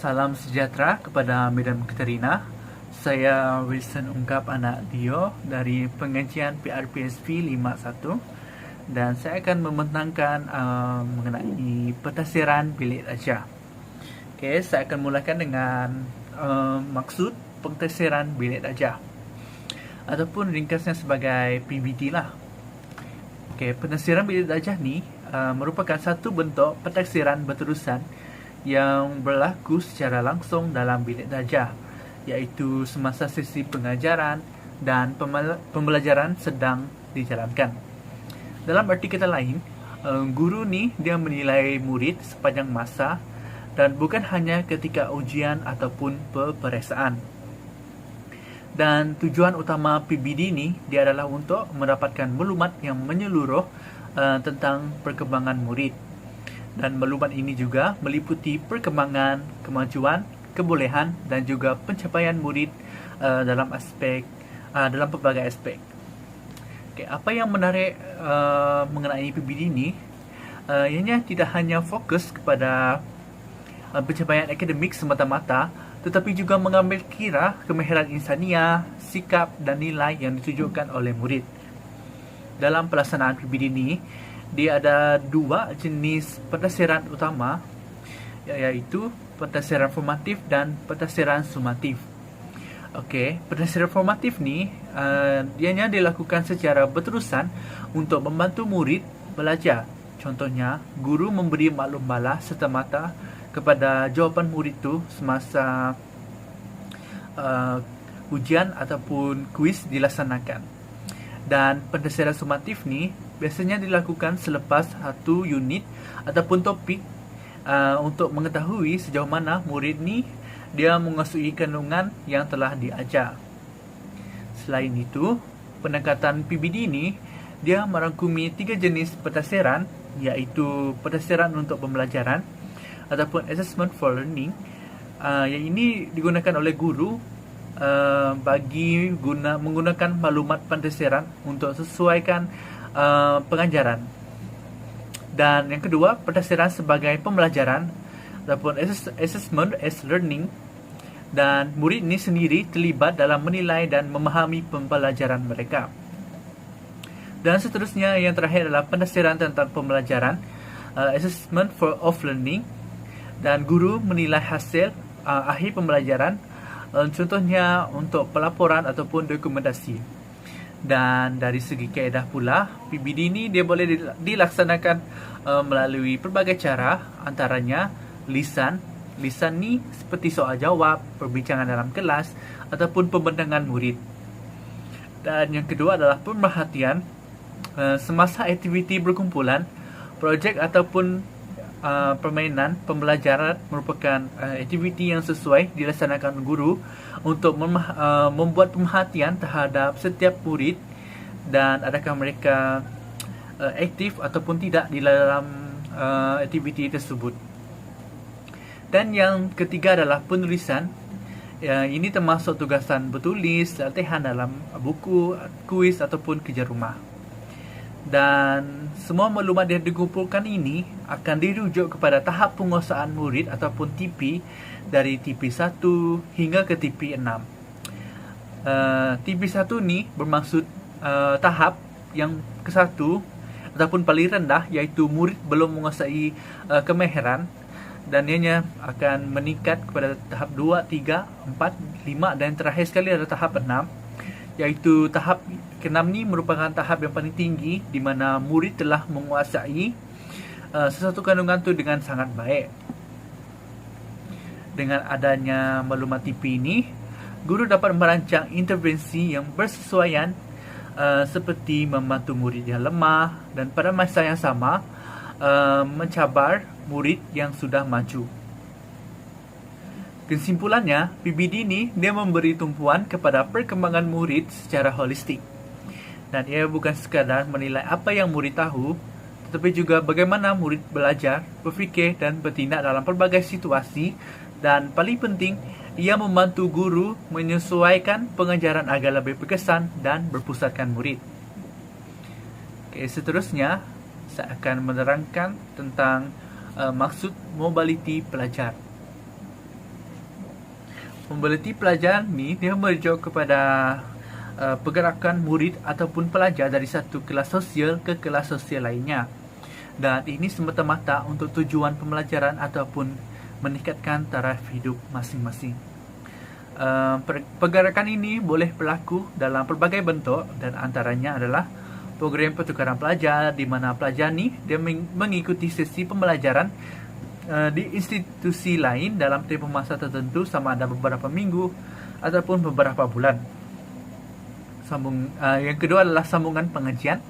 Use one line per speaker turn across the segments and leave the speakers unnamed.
Salam sejahtera kepada Madam Katerina. Saya Wilson Ungkap Anak Dio dari pengajian PRPSV 51 dan saya akan membentangkan mengenai pentafsiran bilik raja. Okey, saya akan mulakan dengan maksud pentafsiran bilik raja ataupun ringkasnya sebagai PBD lah. Okey, pentafsiran bilik raja ni merupakan satu bentuk pentafsiran berterusan yang berlaku secara langsung dalam bilik darjah, iaitu semasa sesi pengajaran dan pembelajaran sedang dijalankan. Dalam arti kata lain, guru ni dia menilai murid sepanjang masa dan bukan hanya ketika ujian ataupun peperiksaan. Dan tujuan utama PBD ni dia adalah untuk mendapatkan maklumat yang menyeluruh tentang perkembangan murid. Dan maklumat ini juga meliputi perkembangan, kemajuan, kebolehan dan juga pencapaian murid dalam pelbagai aspek. Okay, apa yang menarik mengenai PBD ini, ianya tidak hanya fokus kepada pencapaian akademik semata-mata, tetapi juga mengambil kira kemahiran insaniah, sikap dan nilai yang ditunjukkan oleh murid. Dalam pelaksanaan PBD ini, dia ada dua jenis pentafsiran utama, iaitu pentafsiran formatif dan pentafsiran sumatif. Okey, pentafsiran formatif ni dianya dilakukan secara berterusan untuk membantu murid belajar. Contohnya, guru memberi maklum balas serta-merta kepada jawapan murid tu semasa ujian ataupun kuis dilaksanakan. Dan pentafsiran sumatif ni biasanya dilakukan selepas satu unit ataupun topik untuk mengetahui sejauh mana murid ni dia menguasai kandungan yang telah diajar. Selain itu, pendekatan PBD ni dia merangkumi 3 jenis pentafsiran, iaitu pentafsiran untuk pembelajaran ataupun assessment for learning. Yang ini digunakan oleh guru menggunakan maklumat pentafsiran untuk sesuaikan pengajaran. Dan yang kedua, pentafsiran sebagai pembelajaran ataupun assessment as learning, dan murid ini sendiri terlibat dalam menilai dan memahami pembelajaran mereka. Dan seterusnya, yang terakhir adalah pentafsiran tentang pembelajaran, assessment of learning, dan guru menilai hasil akhir pembelajaran, contohnya untuk pelaporan ataupun dokumentasi. Dan dari segi kaedah pula, PBD ini dia boleh dilaksanakan melalui pelbagai cara, antaranya lisan. Lisan ni seperti soal jawab, perbincangan dalam kelas ataupun pembentangan murid. Dan yang kedua adalah pemerhatian semasa aktiviti berkumpulan, projek ataupun permainan pembelajaran merupakan aktiviti yang sesuai dilaksanakan guru untuk membuat pemerhatian terhadap setiap murid dan adakah mereka aktif ataupun tidak di dalam aktiviti tersebut. Dan yang ketiga adalah penulisan. Ini termasuk tugasan bertulis, latihan dalam buku, kuis ataupun kerja rumah. Dan semua maklumat yang dikumpulkan ini akan dirujuk kepada tahap penguasaan murid ataupun TP dari TP1 hingga ke TP6. TP1 ni bermaksud tahap yang ke-1 ataupun paling rendah, iaitu murid belum menguasai kemahiran, dan ianya akan meningkat kepada tahap 2, 3, 4, 5 dan terakhir sekali adalah tahap 6, iaitu tahap ke-6 ni merupakan tahap yang paling tinggi di mana murid telah menguasai sesuatu kandungan tu dengan sangat baik. Dengan adanya maklumat TP ini, guru dapat merancang intervensi yang bersesuaian seperti membantu murid yang lemah dan pada masa yang sama mencabar murid yang sudah maju. Kesimpulannya, PBD ini dia memberi tumpuan kepada perkembangan murid secara holistik. Dan ia bukan sekadar menilai apa yang murid tahu, tetapi juga bagaimana murid belajar, berfikir dan bertindak dalam pelbagai situasi, dan paling penting, ia membantu guru menyesuaikan pengajaran agar lebih berkesan dan berpusatkan murid. Seterusnya, saya akan menerangkan tentang maksud mobility pelajar. mobility pelajar ni dia merujuk kepada pergerakan murid ataupun pelajar dari satu kelas sosial ke kelas sosial lainnya. Dan ini semata-mata untuk tujuan pembelajaran ataupun meningkatkan taraf hidup masing-masing. Pergerakan ini boleh berlaku dalam pelbagai bentuk dan antaranya adalah program pertukaran pelajar di mana pelajar ni dia mengikuti sesi pembelajaran di institusi lain dalam tempoh masa tertentu sama ada beberapa minggu ataupun beberapa bulan. Yang kedua adalah sambungan pengajian.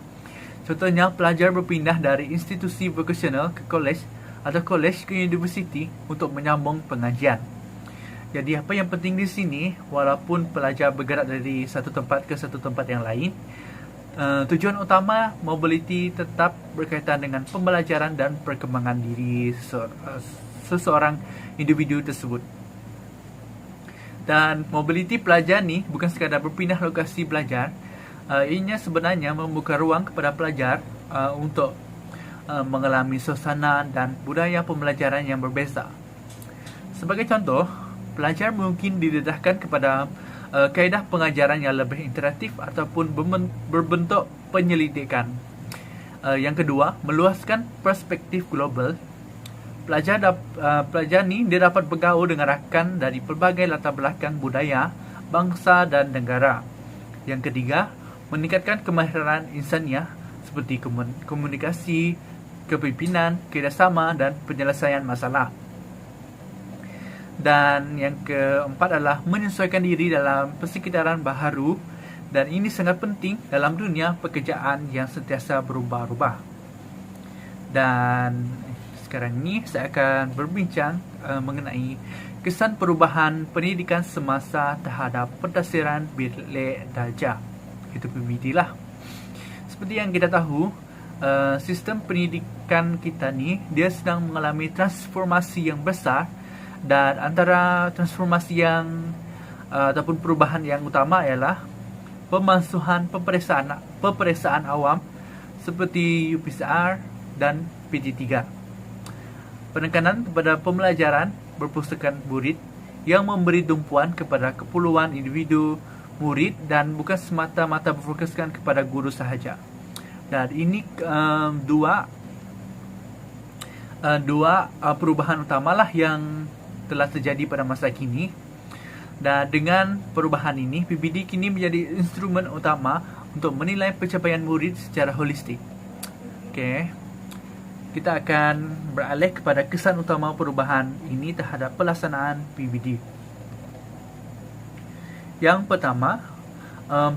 Contohnya, pelajar berpindah dari institusi vocational ke kolej atau kolej ke universiti untuk menyambung pengajian. Jadi apa yang penting di sini, walaupun pelajar bergerak dari satu tempat ke satu tempat yang lain, tujuan utama mobility tetap berkaitan dengan pembelajaran dan perkembangan diri seseorang individu tersebut. Dan mobility pelajar ni bukan sekadar berpindah lokasi belajar, ianya sebenarnya membuka ruang kepada pelajar untuk mengalami suasana dan budaya pembelajaran yang berbeza. Sebagai contoh, pelajar mungkin didedahkan kepada kaedah pengajaran yang lebih interaktif ataupun berbentuk penyelidikan. Yang kedua, meluaskan perspektif global. Pelajar ni dia dapat bergaul dengan rakan dari pelbagai latar belakang budaya, bangsa dan negara. Yang ketiga, meningkatkan kemahiran insaniah seperti komunikasi, kepimpinan, kerjasama dan penyelesaian masalah. Dan yang keempat adalah menyesuaikan diri dalam persekitaran baharu, dan ini sangat penting dalam dunia pekerjaan yang sentiasa berubah-ubah. Dan sekarang ini saya akan berbincang mengenai kesan perubahan pendidikan semasa terhadap pentadsiran bilik darjah, itu PBD lah. Seperti yang kita tahu, sistem pendidikan kita ni dia sedang mengalami transformasi yang besar, dan antara transformasi yang ataupun perubahan yang utama ialah pemansuhan peperiksaan awam seperti UPCR dan PJ3. Penekanan kepada pembelajaran berpustakaan murid yang memberi tumpuan kepada keperluan individu murid dan bukan semata-mata berfokuskan kepada guru sahaja. Dan ini dua perubahan utamalah yang telah terjadi pada masa kini. Dan dengan perubahan ini, PBD kini menjadi instrumen utama untuk menilai pencapaian murid secara holistik. Okey. Kita akan beralih kepada kesan utama perubahan ini terhadap pelaksanaan PBD. Yang pertama,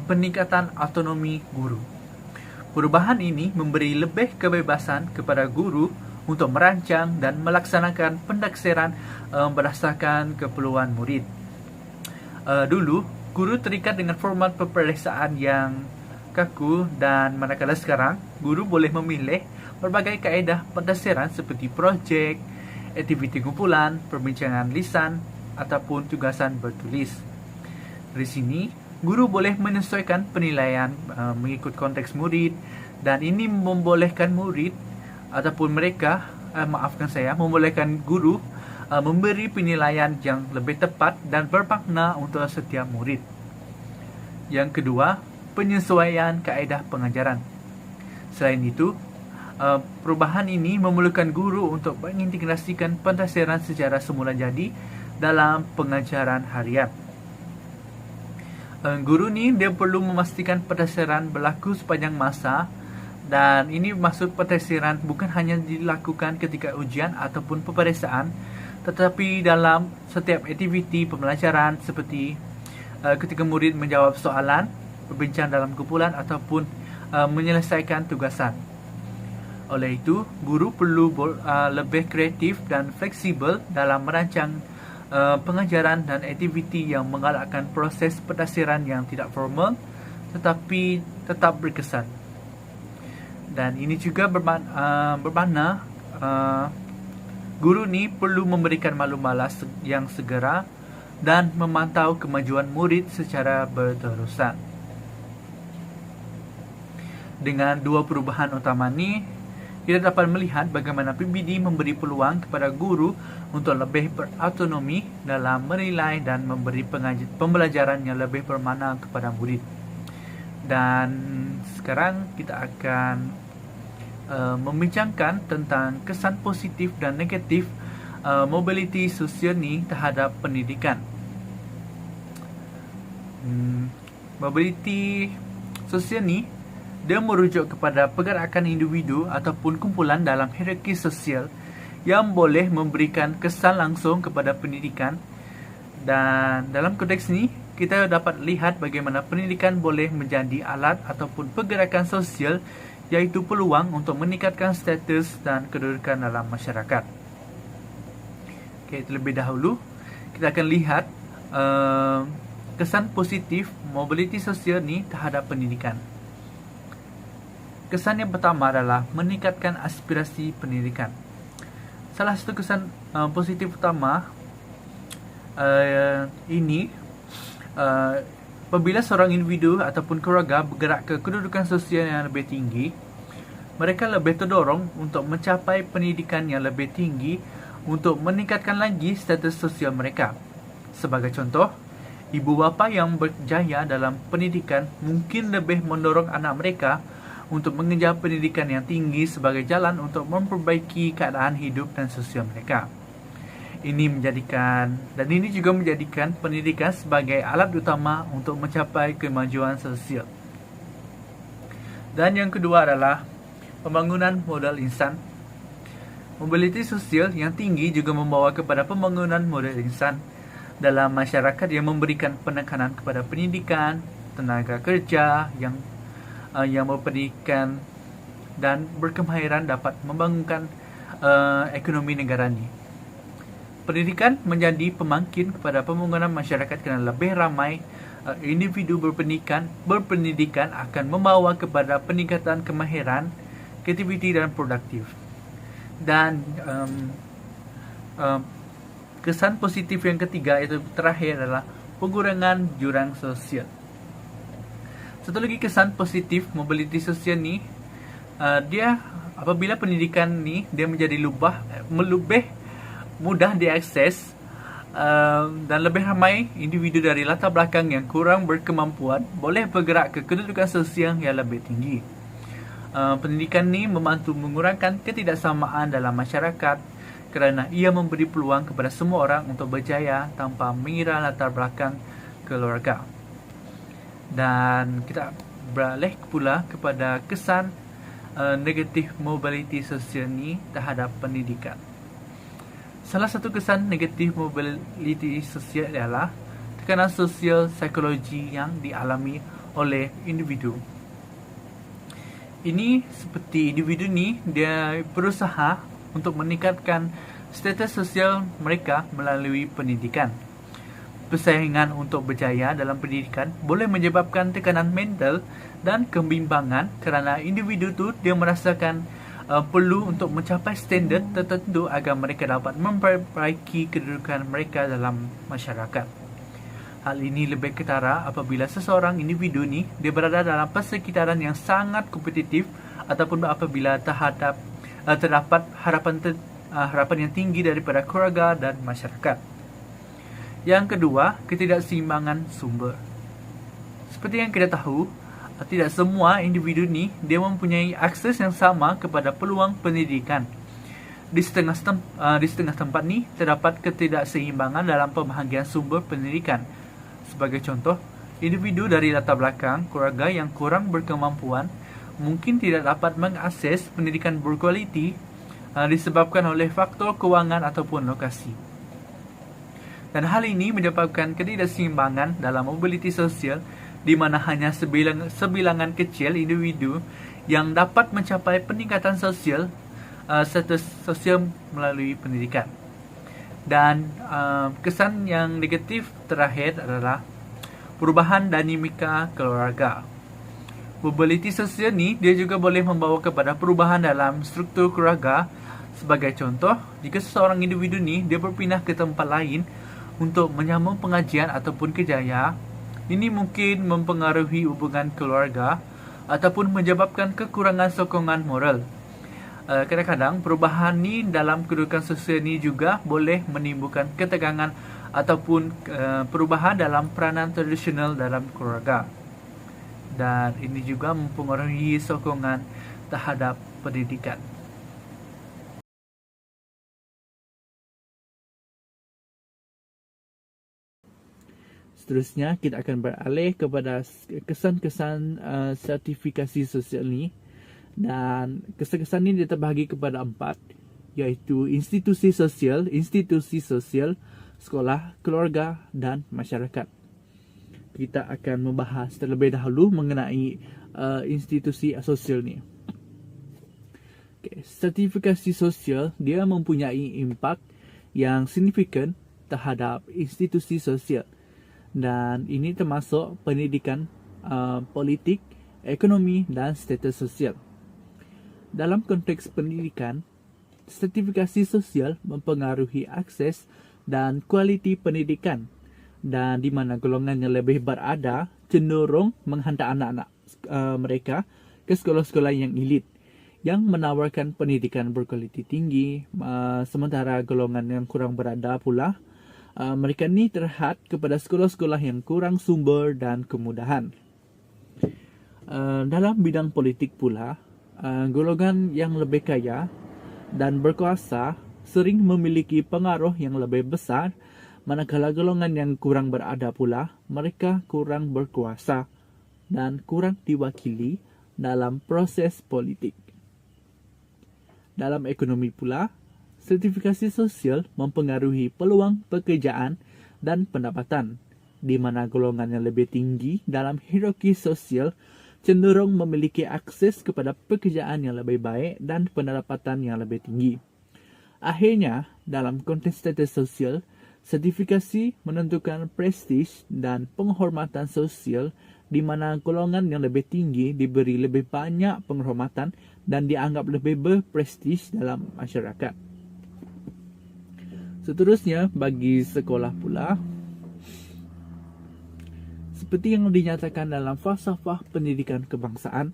peningkatan autonomi guru. Perubahan ini memberi lebih kebebasan kepada guru untuk merancang dan melaksanakan pentadsiran berdasarkan keperluan murid. Dulu, guru terikat dengan format peperiksaan yang kaku, dan manakala sekarang, guru boleh memilih berbagai kaedah pentadsiran seperti projek, aktiviti kumpulan, perbincangan lisan ataupun tugasan bertulis. Dari sini, guru boleh menyesuaikan penilaian mengikut konteks murid, dan ini membolehkan murid ataupun membolehkan guru memberi penilaian yang lebih tepat dan bermakna untuk setiap murid. Yang kedua, penyesuaian kaedah pengajaran. Selain itu, perubahan ini memerlukan guru untuk mengintegrasikan pentadsiran secara semula jadi dalam pengajaran harian. Guru ni dia perlu memastikan pentadsiran berlaku sepanjang masa, dan ini maksud pentadsiran bukan hanya dilakukan ketika ujian ataupun peperiksaan, tetapi dalam setiap aktiviti pembelajaran seperti ketika murid menjawab soalan, berbincang dalam kumpulan ataupun menyelesaikan tugasan. Oleh itu, guru perlu lebih kreatif dan fleksibel dalam merancang pengajaran dan aktiviti yang menggalakkan proses pentadsiran yang tidak formal tetapi tetap berkesan. Dan ini juga bermakna guru ni perlu memberikan maklumat yang segera dan memantau kemajuan murid secara berterusan. Dengan dua perubahan utama ni, kita dapat melihat bagaimana PBD memberi peluang kepada guru untuk lebih berautonomi dalam menilai dan memberi pembelajaran yang lebih bermakna kepada murid. Dan sekarang kita akan membincangkan tentang kesan positif dan negatif mobiliti sosial ni terhadap pendidikan. Mobiliti sosial ni dia merujuk kepada pergerakan individu ataupun kumpulan dalam hierarki sosial yang boleh memberikan kesan langsung kepada pendidikan. Dan dalam konteks ini, kita dapat lihat bagaimana pendidikan boleh menjadi alat ataupun pergerakan sosial, iaitu peluang untuk meningkatkan status dan kedudukan dalam masyarakat. Okay, terlebih dahulu, kita akan lihat kesan positif mobiliti sosial ni terhadap pendidikan. Kesan yang pertama adalah meningkatkan aspirasi pendidikan. Salah satu kesan positif pertama ini apabila seorang individu ataupun keluarga bergerak ke kedudukan sosial yang lebih tinggi, mereka lebih terdorong untuk mencapai pendidikan yang lebih tinggi untuk meningkatkan lagi status sosial mereka. Sebagai contoh, ibu bapa yang berjaya dalam pendidikan mungkin lebih mendorong anak mereka untuk mengejar pendidikan yang tinggi sebagai jalan untuk memperbaiki keadaan hidup dan sosial mereka. Ini juga menjadikan pendidikan sebagai alat utama untuk mencapai kemajuan sosial. Dan yang kedua adalah pembangunan modal insan. Mobiliti sosial yang tinggi juga membawa kepada pembangunan modal insan dalam masyarakat yang memberikan penekanan kepada pendidikan, tenaga kerja yang berpendidikan dan berkemahiran dapat membangunkan ekonomi negara ini. Pendidikan menjadi pemangkin kepada pembangunan masyarakat kerana lebih ramai individu berpendidikan akan membawa kepada peningkatan kemahiran, kreativiti dan produktif. Dan kesan positif yang ketiga, iaitu terakhir, adalah pengurangan jurang sosial. Satu lagi kesan positif mobiliti sosial ni, dia apabila pendidikan ni dia menjadi lebih mudah diakses dan lebih ramai individu dari latar belakang yang kurang berkemampuan boleh bergerak ke kedudukan sosial yang lebih tinggi. Pendidikan ni membantu mengurangkan ketidaksamaan dalam masyarakat kerana ia memberi peluang kepada semua orang untuk berjaya tanpa mengira latar belakang keluarga. Dan kita beralih pula kepada kesan negatif mobiliti sosial ni terhadap pendidikan. Salah satu kesan negatif mobiliti sosial adalah tekanan sosial psikologi yang dialami oleh individu. Ini seperti individu ni dia berusaha untuk meningkatkan status sosial mereka melalui pendidikan. Persaingan untuk berjaya dalam pendidikan boleh menyebabkan tekanan mental dan kebimbangan kerana individu tu dia merasakan perlu untuk mencapai standard tertentu agar mereka dapat memperbaiki kedudukan mereka dalam masyarakat. Hal ini lebih ketara apabila seseorang individu ni dia berada dalam persekitaran yang sangat kompetitif ataupun apabila terdapat harapan yang tinggi daripada keluarga dan masyarakat. Yang kedua, ketidakseimbangan sumber. Seperti yang kita tahu, tidak semua individu ni dia mempunyai akses yang sama kepada peluang pendidikan. Di setengah tempat ni terdapat ketidakseimbangan dalam pembahagian sumber pendidikan. Sebagai contoh, individu dari latar belakang keluarga yang kurang berkemampuan mungkin tidak dapat mengakses pendidikan berkualiti disebabkan oleh faktor kewangan ataupun lokasi. Dan hal ini menyebabkan ketidakseimbangan dalam mobiliti sosial di mana hanya sebilangan kecil individu yang dapat mencapai peningkatan sosial status sosial melalui pendidikan. Dan kesan yang negatif terakhir adalah perubahan dinamika keluarga. Mobiliti sosial ni dia juga boleh membawa kepada perubahan dalam struktur keluarga. Sebagai contoh, jika seseorang individu ni dia berpindah ke tempat lain untuk menyambung pengajian ataupun kerjaya, ini mungkin mempengaruhi hubungan keluarga ataupun menyebabkan kekurangan sokongan moral. Kadang-kadang perubahan ni dalam kedudukan sosial ni juga boleh menimbulkan ketegangan ataupun perubahan dalam peranan tradisional dalam keluarga. Dan ini juga mempengaruhi sokongan terhadap pendidikan. Seterusnya, kita akan beralih kepada kesan-kesan sertifikasi sosial ni. Dan kesan-kesan ini terbahagi kepada 4, iaitu institusi sosial, sekolah, keluarga dan masyarakat. Kita akan membahas terlebih dahulu mengenai institusi sosial ni. Okay. Sertifikasi sosial dia mempunyai impak yang signifikan terhadap institusi sosial. Dan ini termasuk pendidikan, politik, ekonomi dan status sosial. Dalam konteks pendidikan, sertifikasi sosial mempengaruhi akses dan kualiti pendidikan, dan di mana golongan yang lebih berada cenderung menghantar anak-anak mereka ke sekolah-sekolah yang elit yang menawarkan pendidikan berkualiti tinggi, sementara golongan yang kurang berada pula mereka ni terhad kepada sekolah-sekolah yang kurang sumber dan kemudahan. Dalam bidang politik pula, golongan yang lebih kaya dan berkuasa sering memiliki pengaruh yang lebih besar, manakala golongan yang kurang berada pula mereka kurang berkuasa dan kurang diwakili dalam proses politik. Dalam ekonomi pula, sertifikasi sosial mempengaruhi peluang pekerjaan dan pendapatan, di mana golongan yang lebih tinggi dalam hierarki sosial cenderung memiliki akses kepada pekerjaan yang lebih baik dan pendapatan yang lebih tinggi. Akhirnya, dalam konteks status sosial, sertifikasi menentukan prestij dan penghormatan sosial, di mana golongan yang lebih tinggi diberi lebih banyak penghormatan dan dianggap lebih berprestij dalam masyarakat. Seterusnya, bagi sekolah pula, seperti yang dinyatakan dalam falsafah pendidikan kebangsaan,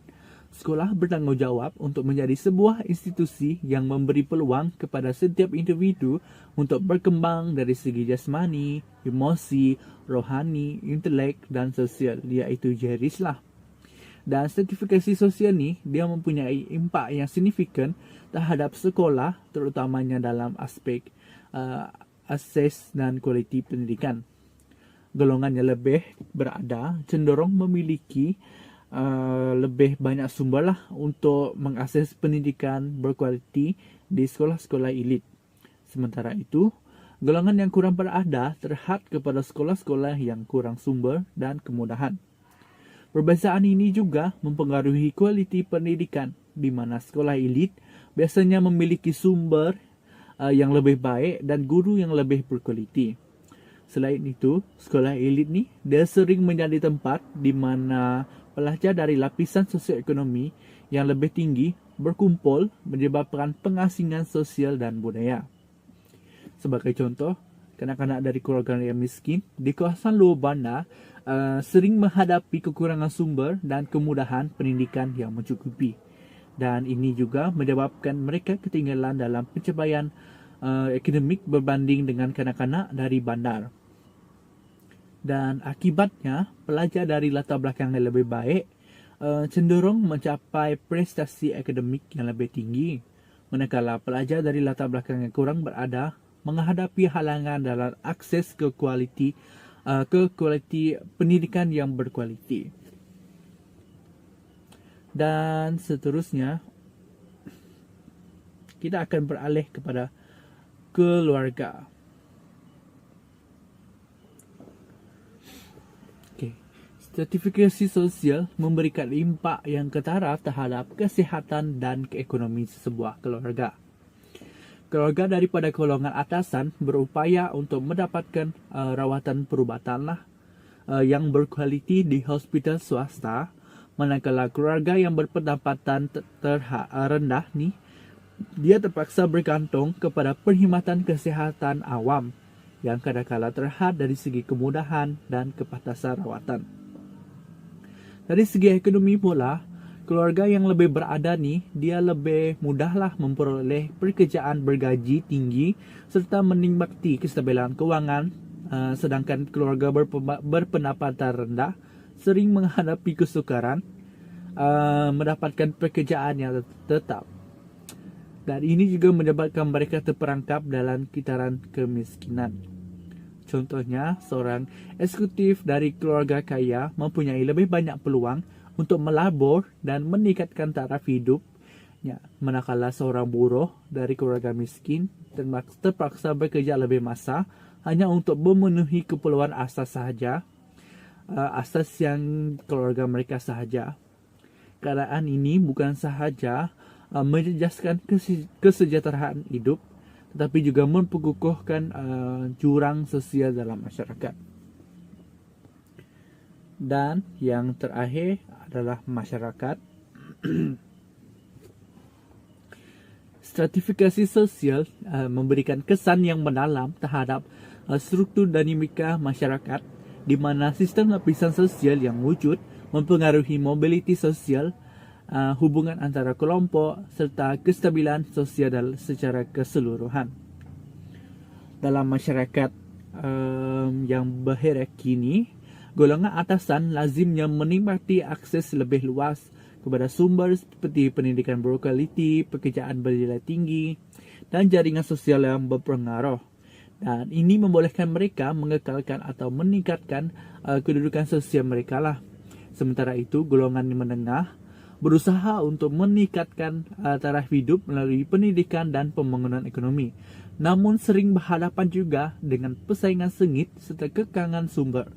sekolah bertanggungjawab untuk menjadi sebuah institusi yang memberi peluang kepada setiap individu untuk berkembang dari segi jasmani, emosi, rohani, intelek dan sosial, iaitu JERIS lah. Dan sertifikasi sosial ni, dia mempunyai impak yang signifikan terhadap sekolah, terutamanya dalam aspek akses dan kualiti pendidikan. Golongan yang lebih berada cenderung memiliki lebih banyak sumber lah untuk mengakses pendidikan berkualiti di sekolah-sekolah elit. Sementara itu, golongan yang kurang berada terhad kepada sekolah-sekolah yang kurang sumber dan kemudahan. Perbezaan ini juga mempengaruhi kualiti pendidikan, di mana sekolah elit biasanya memiliki sumber yang lebih baik dan guru yang lebih berkualiti. Selain itu, sekolah elit ni dia sering menjadi tempat di mana pelajar dari lapisan sosioekonomi yang lebih tinggi berkumpul menyebabkan pengasingan sosial dan budaya. Sebagai contoh, kanak-kanak dari keluarga yang miskin di kawasan luar bandar sering menghadapi kekurangan sumber dan kemudahan pendidikan yang mencukupi. Dan ini juga menyebabkan mereka ketinggalan dalam pencapaian akademik berbanding dengan kanak-kanak dari bandar. Dan akibatnya, pelajar dari latar belakang yang lebih baik cenderung mencapai prestasi akademik yang lebih tinggi, manakala pelajar dari latar belakang yang kurang berada menghadapi halangan dalam akses ke kualiti pendidikan yang berkualiti. Dan seterusnya, kita akan beralih kepada keluarga. Sertifikasi sosial memberikan impak yang ketara terhadap kesihatan dan keekonomi sebuah keluarga. Keluarga daripada golongan atasan berupaya untuk mendapatkan rawatan perubatan yang berkualiti di hospital swasta, manakala keluarga yang berpendapatan rendah ni, dia terpaksa bergantung kepada perkhidmatan kesihatan awam yang kadang-kala terhad dari segi kemudahan dan kepantasan rawatan. Dari segi ekonomi pula, keluarga yang lebih berada nih, dia lebih mudahlah memperoleh pekerjaan bergaji tinggi serta menikmati kestabilan keuangan, sedangkan keluarga berpendapatan rendah sering menghadapi kesukaran mendapatkan pekerjaan yang tetap. Dan ini juga menyebabkan mereka terperangkap dalam kitaran kemiskinan. Contohnya, seorang eksekutif dari keluarga kaya mempunyai lebih banyak peluang untuk melabur dan meningkatkan taraf hidupnya, manakala seorang buruh dari keluarga miskin terpaksa bekerja lebih masa hanya untuk memenuhi keperluan asas sahaja, asas yang keluarga mereka sahaja. Keadaan ini bukan sahaja menjejaskan kesejahteraan hidup, tetapi juga memperkukuhkan jurang sosial dalam masyarakat. Dan yang terakhir adalah masyarakat. Stratifikasi sosial memberikan kesan yang mendalam terhadap struktur dinamika masyarakat, di mana sistem lapisan sosial yang wujud mempengaruhi mobiliti sosial, hubungan antara kelompok serta kestabilan sosial secara keseluruhan. Dalam masyarakat yang berhierarki ini, golongan atasan lazimnya menikmati akses lebih luas kepada sumber seperti pendidikan berkualiti, pekerjaan bernilai tinggi, dan jaringan sosial yang berpengaruh. Dan ini membolehkan mereka mengekalkan atau meningkatkan kedudukan sosial mereka lah. Sementara itu, golongan menengah berusaha untuk meningkatkan taraf hidup melalui pendidikan dan pembangunan ekonomi, namun sering berhadapan juga dengan persaingan sengit serta kekangan sumber.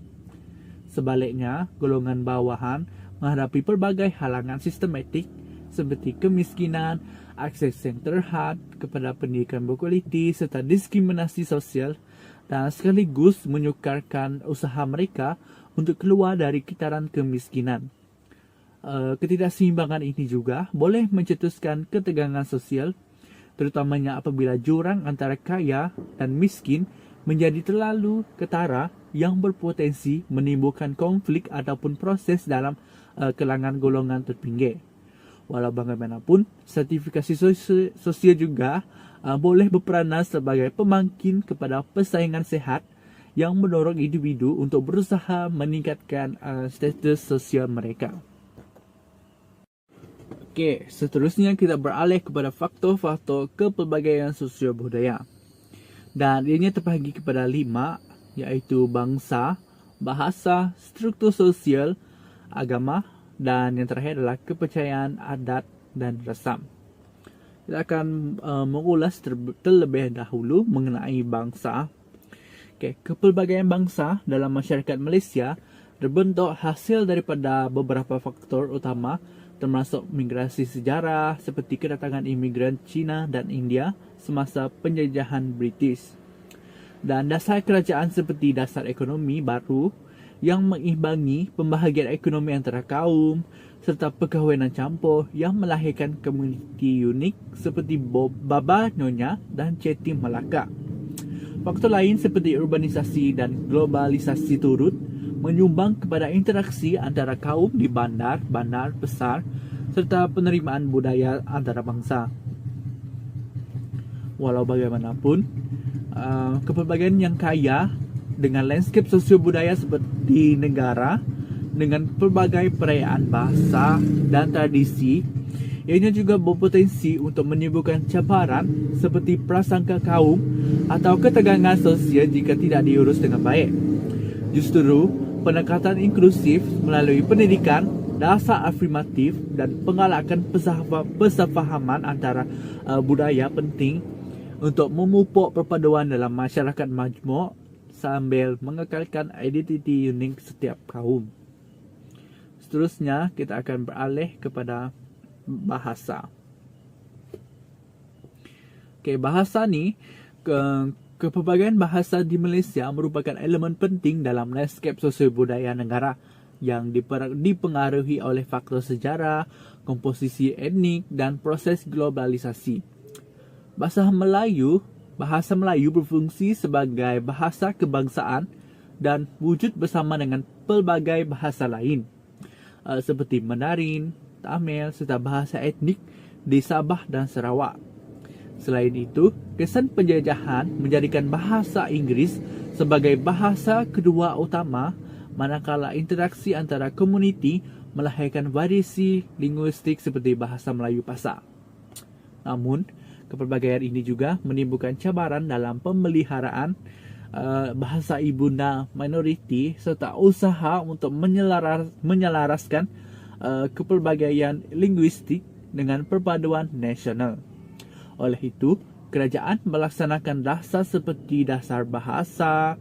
Sebaliknya, golongan bawahan menghadapi pelbagai halangan sistematik seperti kemiskinan, akses yang terhad kepada pendidikan berkualiti serta diskriminasi sosial, dan sekaligus menyukarkan usaha mereka untuk keluar dari kitaran kemiskinan. Ketidakseimbangan ini juga boleh mencetuskan ketegangan sosial, terutamanya apabila jurang antara kaya dan miskin menjadi terlalu ketara yang berpotensi menimbulkan konflik ataupun proses dalam kalangan golongan terpinggir. Walau bagaimanapun, sertifikasi sosial juga boleh berperanan sebagai pemangkin kepada persaingan sehat yang mendorong individu untuk berusaha meningkatkan status sosial mereka. Okey, seterusnya kita beralih kepada faktor-faktor kepelbagaian sosial budaya. Dan ianya terbahagi kepada 5, iaitu bangsa, bahasa, struktur sosial, agama, dan yang terakhir adalah kepercayaan, adat, dan rasam. Kita akan mengulas terlebih dahulu mengenai bangsa. Okay, kepelbagaian bangsa dalam masyarakat Malaysia terbentuk hasil daripada beberapa faktor utama, termasuk migrasi sejarah seperti kedatangan imigran Cina dan India semasa penjajahan British, dan dasar kerajaan seperti dasar ekonomi baru yang mengimbangi pembahagian ekonomi antara kaum serta perkahwinan campur yang melahirkan komuniti unik seperti Baba Nyonya dan Ceti Melaka. Faktor lain seperti urbanisasi dan globalisasi turut menyumbang kepada interaksi antara kaum di bandar-bandar besar serta penerimaan budaya antara bangsa. Walau bagaimanapun, kepelbagaian yang kaya dengan landscape sosio budaya seperti negara dengan pelbagai perayaan bahasa dan tradisi, ianya juga berpotensi untuk menimbulkan cabaran seperti prasangka kaum atau ketegangan sosial jika tidak diurus dengan baik. Justru, pendekatan inklusif melalui pendidikan, dasar afirmatif dan pengalakan persefahaman antara budaya penting untuk memupuk perpaduan dalam masyarakat majmuk sambil mengekalkan identiti unik setiap kaum. Seterusnya, kita akan beralih kepada bahasa. Okay, bahasa ni, kepelbagaian bahasa di Malaysia merupakan elemen penting dalam landscape sosial budaya negara yang dipengaruhi oleh faktor sejarah, komposisi etnik dan proses globalisasi. Bahasa Melayu berfungsi sebagai bahasa kebangsaan dan wujud bersama dengan pelbagai bahasa lain seperti Mandarin, Tamil serta bahasa etnik di Sabah dan Sarawak. Selain itu, kesan penjajahan menjadikan bahasa Inggeris sebagai bahasa kedua utama, manakala interaksi antara komuniti melahirkan variasi linguistik seperti bahasa Melayu Pasar. Namun, kepelbagaian ini juga menimbulkan cabaran dalam pemeliharaan bahasa ibunda minoriti serta usaha untuk menyelaraskan kepelbagaian linguistik dengan perpaduan nasional. Oleh itu, kerajaan melaksanakan dasar seperti dasar bahasa,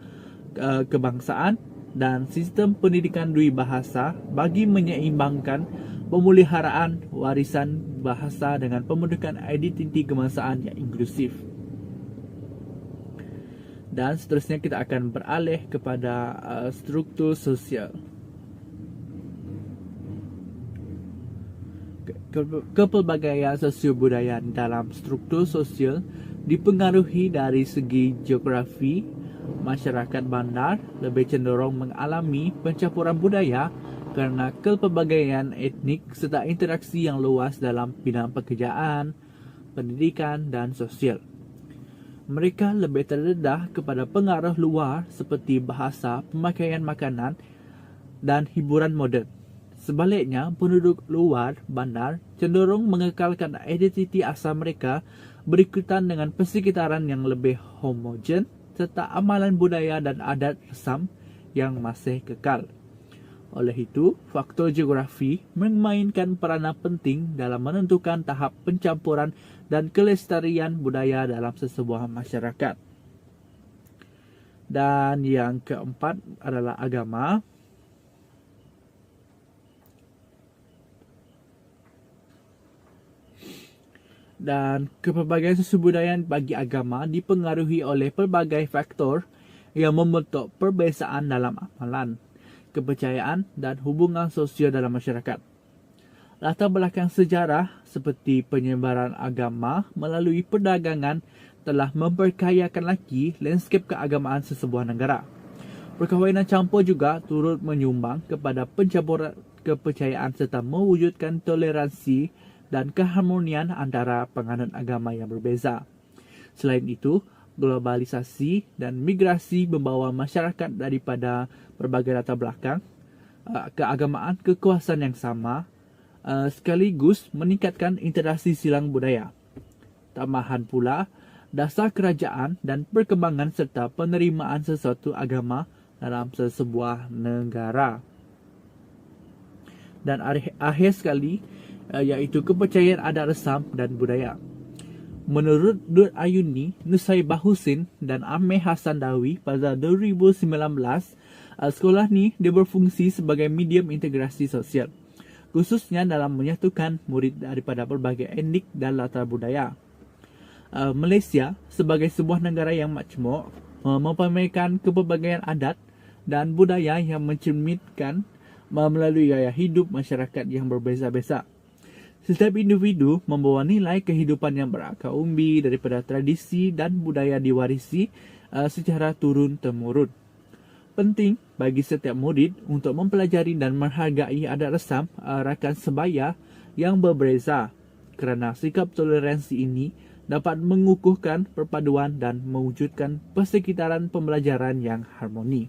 kebangsaan dan sistem pendidikan dui bahasa bagi menyeimbangkan pemeliharaan warisan bahasa dengan pembentukan identiti kebangsaan yang inklusif. Dan seterusnya kita akan beralih kepada struktur sosial. Kepelbagaian sosio-budaya dalam struktur sosial dipengaruhi dari segi geografi. Masyarakat bandar lebih cenderung mengalami pencampuran budaya kerana kepelbagaian etnik serta interaksi yang luas dalam bidang pekerjaan, pendidikan dan sosial. Mereka lebih terdedah kepada pengaruh luar seperti bahasa, pemakaian makanan dan hiburan moden. Sebaliknya, penduduk luar bandar cenderung mengekalkan identiti asal mereka berikutan dengan persekitaran yang lebih homogen serta amalan budaya dan adat resam yang masih kekal. Oleh itu, faktor geografi memainkan peranan penting dalam menentukan tahap pencampuran dan kelestarian budaya dalam sesebuah masyarakat. Dan yang keempat adalah agama. Dan kepelbagaian sosiobudayaan bagi agama dipengaruhi oleh pelbagai faktor yang membentuk perbezaan dalam amalan, kepercayaan dan hubungan sosial dalam masyarakat. Latar belakang sejarah seperti penyebaran agama melalui perdagangan telah memperkayakan lagi landscape keagamaan sesebuah negara. Perkahwinan campur juga turut menyumbang kepada pencampuran kepercayaan serta mewujudkan toleransi dan keharmonian antara penganut agama yang berbeza. Selain itu, globalisasi dan migrasi membawa masyarakat daripada berbagai latar belakang, keagamaan kekuasaan yang sama, sekaligus meningkatkan interaksi silang budaya. Tambahan pula, dasar kerajaan dan perkembangan serta penerimaan sesuatu agama dalam sesebuah negara. Dan akhir sekali, iaitu kepercayaan adat resam dan budaya. Menurut Dut Ayuni, Nusaibah Husin dan Amir Hassan Dawi pada 2019, sekolah ni dia berfungsi sebagai medium integrasi sosial, khususnya dalam menyatukan murid daripada berbagai etnik dan latar budaya. Malaysia sebagai sebuah negara yang majmuk memamerkan kepelbagaian adat dan budaya yang mencerminkan melalui gaya hidup masyarakat yang berbeza-beza. Setiap individu membawa nilai kehidupan yang berakar umbi daripada tradisi dan budaya diwarisi secara turun-temurun. Penting bagi setiap murid untuk mempelajari dan menghargai adat resam rakan sebaya yang berbeza, kerana sikap toleransi ini dapat mengukuhkan perpaduan dan mewujudkan persekitaran pembelajaran yang harmoni.